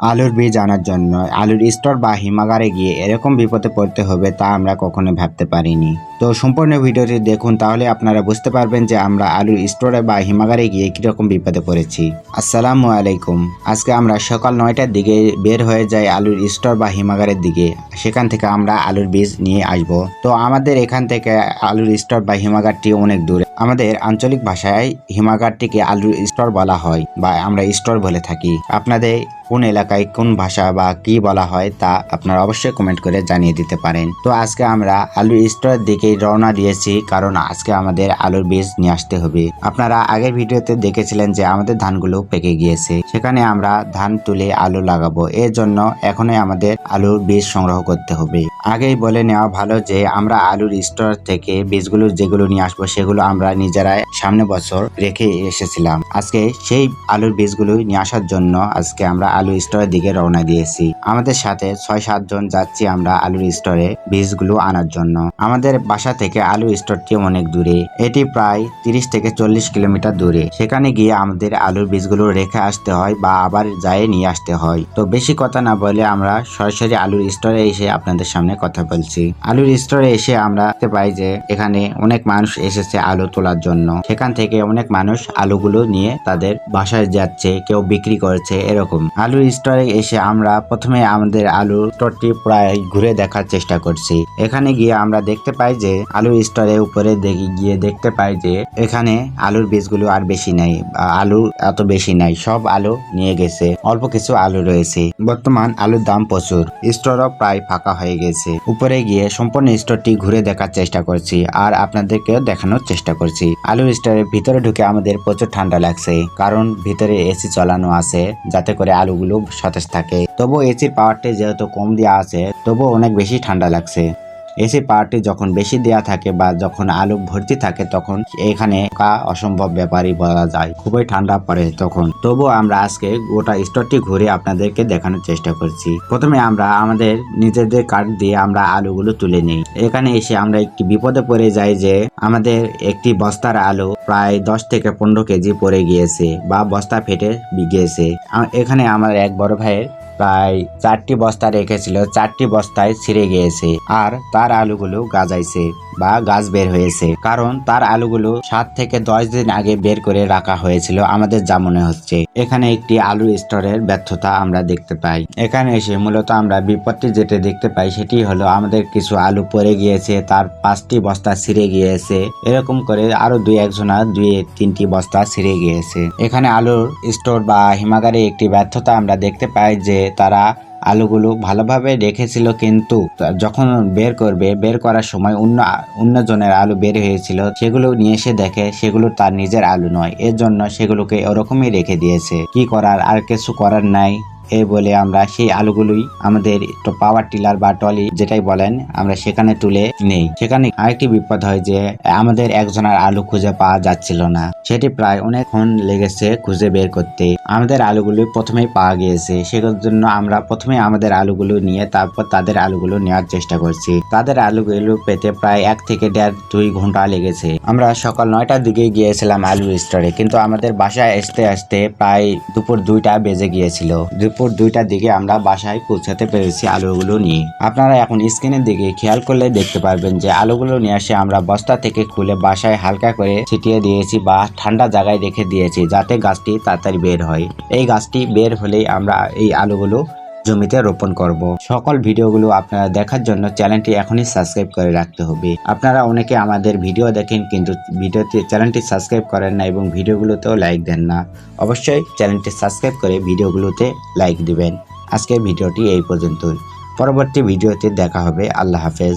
আলুর বীজ আনার জন্য আলুর স্টোর বা হিমাগারে গিয়ে এরকম বিপদে পড়তে হবে তা আমরা কখনো ভাবতে পারিনি। তো সম্পূর্ণ ভিডিওটি দেখুন, তাহলে আপনারা বুঝতে পারবেন যে আমরা আলুর স্টোরে বা হিমাগারে গিয়ে কিরকম বিপদে পড়েছি। আসসালামু আলাইকুম। আজকে আমরা সকাল 9টার দিকে বের হয়ে যাই আলুর স্টোর বা হিমাগারের দিকে। সেখান থেকে আমরা আলুর বীজ নিয়ে আসব। তো আমাদের এখান থেকে আলুর স্টোর বা হিমাগারটি অনেক দূরে। আমাদের আঞ্চলিক ভাষায় হিমাগারটিকে আলুর স্টোর বলা হয় বা আমরা স্টোর বলে থাকি। আপনাদের কোন এলাকায় কোন ভাষা বা কি বলা হয় তা আপনারা অবশ্যই কমেন্ট করে জানিয়ে দিতে পারেন। তো আজকে আমরা আলুর স্টোরের দিকে রওনা দিয়েছি, কারণ আজকে আমাদের আলুর বীজ নিয়ে আসতে হবে। আপনারা আগের ভিডিওতে দেখেছিলেন যে আমাদের ধানগুলো পেকে গিয়েছে, সেখানে আমরা ধান তুলে আলু লাগাবো। এর জন্য এখনই আমাদের আলুর বীজ সংগ্রহ করতে হবে। আগেই বলে নেওয়া ভালো যে আমরা আলুর স্টোর থেকে বীজগুলো যেগুলো নিয়ে আসবো সেগুলো আমরা নিজেরাই সামনে বছর রেখে এসেছিলাম। আজকে সেই আলুর বীজগুলো নিয়ে আসার জন্য আজকে আমরা আলু স্টোরের দিকে রওনা দিয়েছি। আমাদের সাথে 6-7 জন যাচ্ছি আমরা আলুর স্টোরে বীজগুলো আনার জন্য। আমাদের বাসা থেকে আলু স্টোরটি অনেক দূরে, এটি প্রায় 30 থেকে 40 কিলোমিটার দূরে। সেখানে গিয়ে আমাদের আলুর বীজগুলো রেখে আসতে হয় বা আবার যায় নিয়ে আসতে হয়। তো বেশি কথা না বলে আমরা সরাসরি আলুর স্টোরে এসে আপনাদের সামনে কথা বলছি। আলুর স্টোরে এসে আমরা দেখতে পাই যে এখানে অনেক মানুষ এসেছে আলু তোলার জন্য। সেখান থেকে অনেক মানুষ আলুগুলো নিয়ে তাদের বাসায় যাচ্ছে, কেউ বিক্রি করছে এরকম। আলুর স্টোরে এসে আমরা প্রথমে আমাদের আলুর স্টোরটি প্রায় ঘুরে দেখার চেষ্টা করছি। এখানে গিয়ে আমরা দেখতে পাই যে আলুর স্টোরের উপরে গিয়ে দেখতে পাই যে এখানে আলুর বীজগুলো আর বেশি নাই, আলু এত বেশি নাই, সব আলু নিয়ে গেছে, অল্প কিছু আলু রয়েছে। বর্তমান আলুর দাম প্রচুর, স্টোরও প্রায় ফাঁকা হয়ে গেছে। উপরে গিয়ে সম্পূর্ণ স্টোরটি ঘুরে দেখার চেষ্টা করছি আর আপনাদেরকেও দেখানোর চেষ্টা করছি। আলুর স্টোরের ভিতরে ঢুকে আমাদের প্রচুর ঠান্ডা লাগছে, কারণ ভিতরে এসি চালানো আছে যাতে করে আলুগুলো সতেজ থাকে। তবু এসির পাওয়ারটি যেহেতু কম দেওয়া আছে, তবু অনেক বেশি ঠান্ডা লাগছে। এসি পাওয়ারটি যখন বেশি দেওয়া থাকে বা যখন আলু ভর্তি থাকে তখন এখানে অসম্ভব ব্যাপারই বলা যায়, খুবই ঠান্ডা পড়ে তখন। তবু আমরা আজকে গোটা স্টোরটি ঘুরে আপনাদেরকে দেখানোর চেষ্টা করছি। প্রথমে আমরা আমাদের নিজেদের কার্ড দিয়ে আমরা আলুগুলো তুলে নিই। এখানে এসে আমরা একটি বিপদে পড়ে যাই যে আমাদের একটি বস্তার আলু প্রায় 10 থেকে 15 কেজি পড়ে গিয়েছে বা বস্তা ফেটে গিয়েছে। এখানে আমার এক বড় ভাইয়ের প্রায় 4টি বস্তা রেখেছিল, 4টি বস্তায় ছিঁড়ে গিয়েছে আর তার আলুগুলো গাজাইছে বা গাছ বের হয়েছে, কারণ তার আলুগুলো 7 থেকে 10 দিন আগে বের করে রাখা হয়েছিল আমাদের যা মনে হচ্ছে। এখানে একটি আলু স্টোরের ব্যর্থতা আমরা দেখতে পাই। এখানে এসে মূলত আমরা বিপত্তি যেটা দেখতে পাই সেটি হলো আমাদের কিছু আলু পড়ে গিয়েছে, তার 5টি বস্তা ছিঁড়ে গিয়েছে, এরকম করে আরো 2-3টি বস্তা ছিঁড়ে গিয়েছে। এখানে আলুর স্টোর বা হিমাগারে একটি ব্যর্থতা আমরা দেখতে পাই যে তারা আলুগুলো ভালোভাবে রেখেছিল, কিন্তু যখন বের করার সময় অন্য জনের আলু বের হয়েছিল, সেগুলো নিয়ে এসে দেখে সেগুলো তার নিজের আলু নয়। এর জন্য সেগুলোকে ওরকমই রেখে দিয়েছে। কি করার, আর কিছু করার নাই। এই বলে আমরা সেই আলুগুলোই আমাদের পাওয়ার টিলার বা টলি যেটাই বলেন আমরা সেখানে তুলে নেই। সেখানে আরেকটি বিপদ হয় যে আমাদের একজনের আলু খুঁজে পাওয়া যাচ্ছিল না, সেটি প্রায় অনেকক্ষণ লেগেছে খুঁজে বের করতে। আমাদের আলুগুলো প্রথমেই পাওয়া গিয়েছে, সেটার জন্য আমরা প্রথমে আমাদের আলুগুলো নিয়ে তারপর তাদের আলুগুলো নেওয়ার চেষ্টা করছি। তাদের আলুগুলো পেতে প্রায় 1 থেকে 1.5-2 ঘন্টা লেগেছে। আমরা সকাল 9টার দিকে গিয়েছিলাম আলুর স্টোরে, কিন্তু আমাদের বাসায় আসতে আসতে প্রায় দুপুর 2টা বেজে গিয়েছিল। দুপুর 2টার দিকে আমরা বাসায় পৌঁছাতে পেরেছি আলুগুলো নিয়ে। আপনারা এখন স্ক্রিনের দিকে খেয়াল করলে দেখতে পারবেন যে আলুগুলো নিয়ে এসে আমরা বস্তা থেকে খুলে বাসায় হালকা করে ছিটিয়ে দিয়েছি বা ঠান্ডা জায়গায় রেখে দিয়েছি, যাতে গাছটি তাড়াতাড়ি বের হয়। এই গাছটি বের হলেই আমরা এই আলুগুলো জমিতে রোপণ করব। সকল ভিডিওগুলো আপনারা দেখার জন্য চ্যানেলটি এখনই সাবস্ক্রাইব করে রাখতে হবে। আপনারা অনেকে আমাদের ভিডিও দেখেন কিন্তু চ্যানেলটি সাবস্ক্রাইব করেন না এবং ভিডিওগুলোতেও লাইক দেন না। অবশ্যই চ্যানেলটি সাবস্ক্রাইব করে ভিডিওগুলোতে লাইক দিবেন। আজকের ভিডিওটি এই পর্যন্তই। পরবর্তী ভিডিওতে দেখা হবে। আল্লাহ হাফেজ।